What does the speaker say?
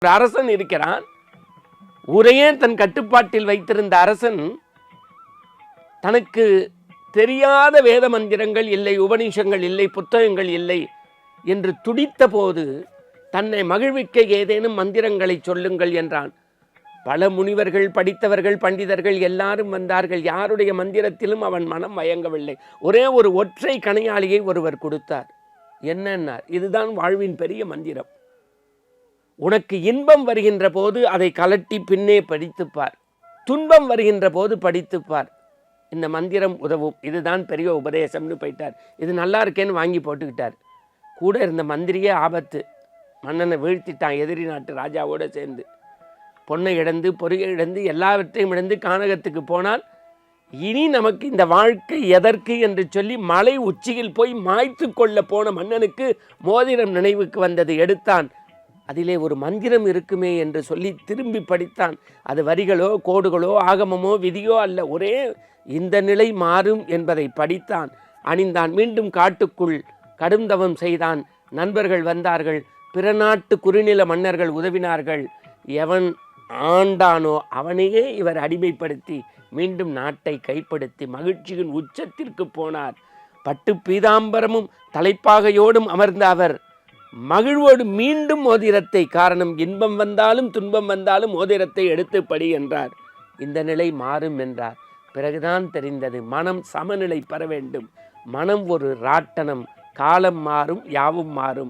ஒரு அரசன் இருக்கிறான். ஊரையே தன் கட்டுப்பாட்டில் வைத்திருந்த அரசன் தனக்கு தெரியாத வேத மந்திரங்கள் இல்லை, உபநிஷங்கள் இல்லை, புத்தகங்கள் இல்லை என்று துடித்த போது தன்னை மகிழ்விக்க ஏதேனும் மந்திரங்களை சொல்லுங்கள் என்றான். பல முனிவர்கள், படித்தவர்கள், பண்டிதர்கள் எல்லாரும் வந்தார்கள். யாருடைய மந்திரத்திலும் அவன் மனம் மயங்கவில்லை. ஒரே ஒரு ஒற்றை கணையாளியை ஒருவர் கொடுத்தார். என்னன்னார், இதுதான் வாழ்வின் பெரிய மந்திரம். உனக்கு இன்பம் வருகின்ற போது அதை கலட்டி பின்னே படித்துப்பார், துன்பம் வருகின்ற போது படித்துப்பார், இந்த மந்திரம் உதவும், இதுதான் பெரிய உபதேசம்னு போயிட்டார். இது நல்லா இருக்கேன்னு வாங்கி போட்டுக்கிட்டார். கூட இருந்த மந்திரியே ஆபத்து, மன்னனை வீழ்த்திட்டான் எதிரி நாட்டு ராஜாவோடு சேர்ந்து. பொண்ணை இழந்து, பொறியை இழந்து, எல்லாவற்றையும் இழந்து கானகத்துக்கு போனால் இனி நமக்கு இந்த வாழ்க்கை எதற்கு என்று சொல்லி மலை உச்சியில் போய் மாய்த்து கொள்ள போன மன்னனுக்கு மோதிரம் நினைவுக்கு வந்தது. எடுத்தான், அதிலே ஒரு மந்திரம் இருக்குமே என்று சொல்லி திரும்பி படித்தான். அது வரிகளோ கோடுகளோ ஆகமமோ விதியோ அல்ல, ஒரே இந்த நிலை மாறும் என்பதை படித்தான். அணிந்தான். மீண்டும் காட்டுக்குள் கடும் தவம் செய்தான். நண்பர்கள் வந்தார்கள், பிற நாட்டு குறுநில மன்னர்கள் உதவினார்கள். எவன் ஆண்டானோ அவனையே இவர் அடிமைப்படுத்தி மீண்டும் நாட்டை கைப்படுத்தி மகிழ்ச்சியின் உச்சத்திற்கு போனார். பட்டு பீதாம்பரமும் தலைப்பாகையோடும் அமர்ந்த அவர் மகிழ்வோடு மீண்டும் மோதிரத்தை, காரணம் இன்பம் வந்தாலும் துன்பம் வந்தாலும் மோதிரத்தை எடுத்து படி என்றார். இந்த நிலை மாறும் என்றார். பிறகுதான் தெரிந்தது, மனம் சமநிலை பெற வேண்டும். மனம் ஒரு ராட்டனம், காலம் மாறும், யாவும் மாறும்.